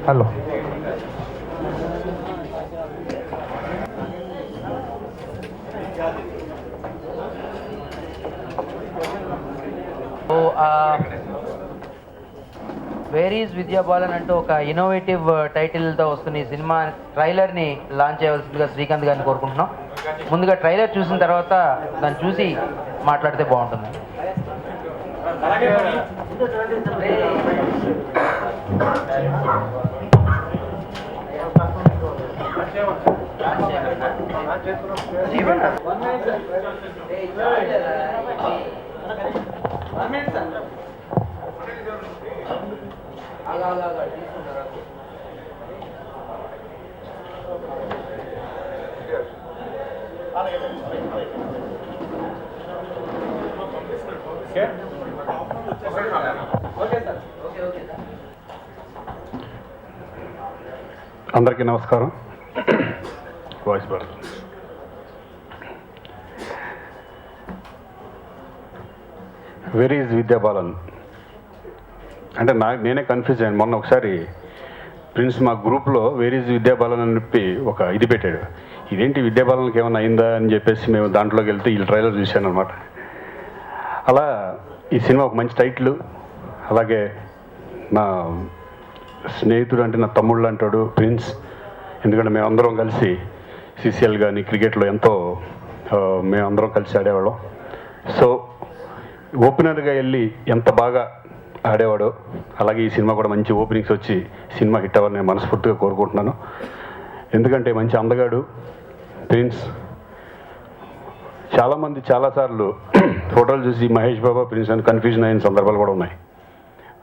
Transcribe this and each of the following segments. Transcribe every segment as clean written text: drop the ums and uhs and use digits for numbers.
Hello where is విద్యా balun అంటూ ఒక ఇన్నోవేటివ్ టైటిల్తో వస్తున్న ఈ సినిమా ట్రైలర్ని లాంచ్ చేయవలసిందిగా శ్రీకాంత్ గారిని కోరుకుంటున్నాం. ముందుగా ట్రైలర్ చూసిన తర్వాత దాన్ని చూసి మాట్లాడితే బాగుంటుంది. అందరికీ నమస్కారం. వాయిస్ బార్ వేర్ ఈజ్ విద్యా బాలన్ అంటే నేనే కన్ఫ్యూజ్ అయ్యాను. మొన్న ఒకసారి ప్రిన్స్ మా గ్రూప్లో వేర్ ఈజ్ విద్యా బాలన్ అని చెప్పి ఒక ఇది పెట్టాడు. ఇదేంటి విద్యా బాలన్కి ఏమైనా అయిందా అని చెప్పేసి మేము దాంట్లోకి వెళ్తే ఈ ట్రైలర్ చూశాను అనమాట. అలా ఈ సినిమా ఒక మంచి టైటిల్, అలాగే నా స్నేహితుడు అంటే నా తమ్ముళ్ళు అంటాడు ప్రిన్స్. ఎందుకంటే మేమందరం కలిసి సిసిఎల్ కానీ క్రికెట్లో ఎంతో మేమందరం కలిసి ఆడేవాళ్ళం. సో ఓపెనర్గా వెళ్ళి ఎంత బాగా ఆడేవాడో అలాగే ఈ సినిమా కూడా మంచి ఓపెనింగ్స్ వచ్చి సినిమా హిట్ అవ్వాలని నేను మనస్ఫూర్తిగా కోరుకుంటున్నాను. ఎందుకంటే మంచి అందగాడు ప్రిన్స్. చాలామంది చాలాసార్లు ఫోటోలు చూసి మహేష్ బాబా ప్రిన్స్ అని కన్ఫ్యూజన్ అయిన సందర్భాలు కూడా ఉన్నాయి.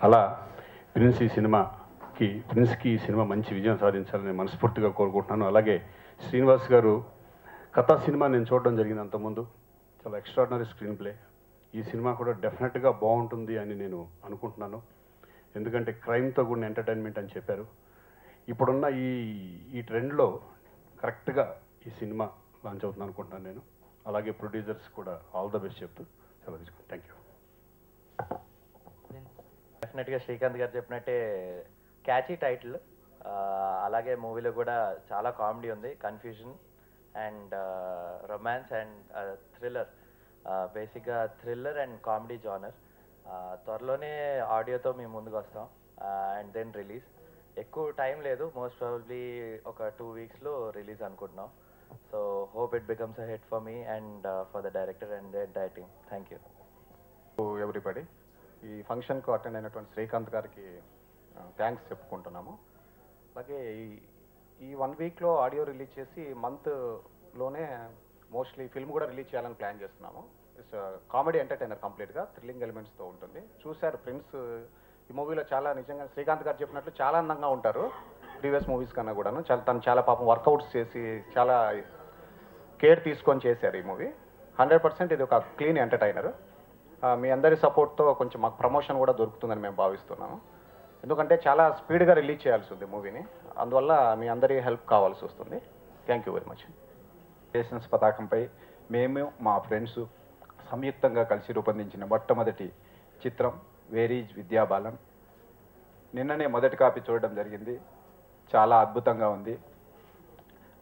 అలా ప్రిన్స్కి ఈ సినిమా మంచి విజయం సాధించాలని నేను మనస్ఫూర్తిగా కోరుకుంటున్నాను. అలాగే శ్రీనివాస్ గారు కథా సినిమా నేను చూడడం జరిగింది అంతకుముందు. చాలా ఎక్స్ట్రాడినరీ స్క్రీన్ ప్లే. ఈ సినిమా కూడా డెఫినెట్గా బాగుంటుంది అని నేను అనుకుంటున్నాను. ఎందుకంటే క్రైమ్తో కూడిన ఎంటర్టైన్మెంట్ అని చెప్పారు. ఇప్పుడున్న ఈ ట్రెండ్లో కరెక్ట్గా ఈ సినిమా లాంచ్ అవుతుంది అనుకుంటున్నాను నేను. అలాగే ప్రొడ్యూసర్స్ కూడా ఆల్ ద బెస్ట్ చెప్తూ చాలా తీసుకుంటాను. Thank you. డెఫినెట్గా శ్రీకాంత్ గారు చెప్పినట్టే క్యాచీ టైటిల్. అలాగే మూవీలో కూడా చాలా కామెడీ ఉంది, confusion and romance and thriller. బేసిక్గా థ్రిల్లర్ అండ్ కామెడీ జానర్. త్వరలోనే ఆడియోతో మేము ముందుకు వస్తాం అండ్ దెన్ రిలీజ్. ఎక్కువ టైం లేదు, మోస్ట్ ప్రాబబ్లీ ఒక 2 వీక్స్లో రిలీజ్ అనుకుంటున్నాం. So hope it becomes a hit for me and for the director and the entire team. Thank you everybody. ఈ ఫంక్షన్కు అటెండ్ అయినటువంటి శ్రీకాంత్ గారికి థ్యాంక్స్ చెప్పుకుంటున్నాము. అలాగే ఈ 1 వీక్లో ఆడియో రిలీజ్ చేసి మంత్లోనే మోస్ట్లీ ఫిల్మ్ కూడా రిలీజ్ చేయాలని ప్లాన్ చేస్తున్నాము. ఇట్స్ కామెడీ ఎంటర్టైనర్, కంప్లీట్గా థ్రిల్లింగ్ ఎలిమెంట్స్తో ఉంటుంది. చూశారు ప్రిన్స్ ఈ మూవీలో చాలా నిజంగా శ్రీకాంత్ గారు చెప్పినట్లు చాలా అందంగా ఉంటారు. ప్రీవియస్ మూవీస్ కన్నా కూడాను తను చాలా పాపం వర్కౌట్స్ చేసి చాలా కేర్ తీసుకొని చేశారు ఈ మూవీ. 100% ఇది ఒక క్లీన్ ఎంటర్టైనర్. మీ అందరి సపోర్ట్తో కొంచెం మాకు ప్రమోషన్ కూడా దొరుకుతుందని మేము భావిస్తున్నాము. ఎందుకంటే చాలా స్పీడ్గా రిలీజ్ చేయాల్సి ఉంది మూవీని, అందువల్ల మీ అందరి హెల్ప్ కావాల్సి వస్తుంది. Thank you very much. Nationals పతాకంపై మేము మా ఫ్రెండ్స్ సంయుక్తంగా కలిసి రూపొందించిన మొట్టమొదటి చిత్రం వేర్ ఈజ్ విద్యా బాలన్. నిన్ననే మొదటి కాపీ చూడడం జరిగింది. చాలా అద్భుతంగా ఉంది.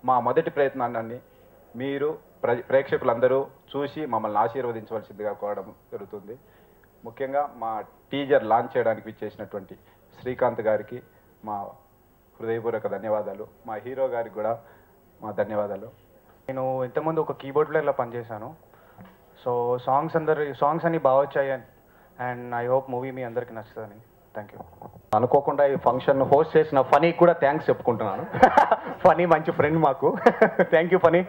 మా మొదటి ప్రయత్నాన్ని మీరు ప్రేక్షకులందరూ చూసి మమ్మల్ని ఆశీర్వదించవలసిందిగా కోరడం జరుగుతుంది. ముఖ్యంగా మా టీజర్ లాంచ్ చేయడానికి విచ్చేసినటువంటి శ్రీకాంత్ గారికి మా హృదయపూర్వక ధన్యవాదాలు. మా హీరో గారికి కూడా మా ధన్యవాదాలు. నేను ఇంతకుముందు ఒక కీబోర్డ్ ప్లేయర్లో పనిచేశాను. సో సాంగ్స్ అన్ని బాగా వచ్చాయి అండ్ ఐ హోప్ మూవీ మీ అందరికీ నచ్చుతుందని. Thank you. అనుకోకుండా ఈ ఫంక్షన్ హోస్ట్ చేసిన ఫనీకి కూడా థ్యాంక్స్ చెప్పుకుంటున్నాను. ఫనీ మంచి ఫ్రెండ్ మాకు. Thank you funny.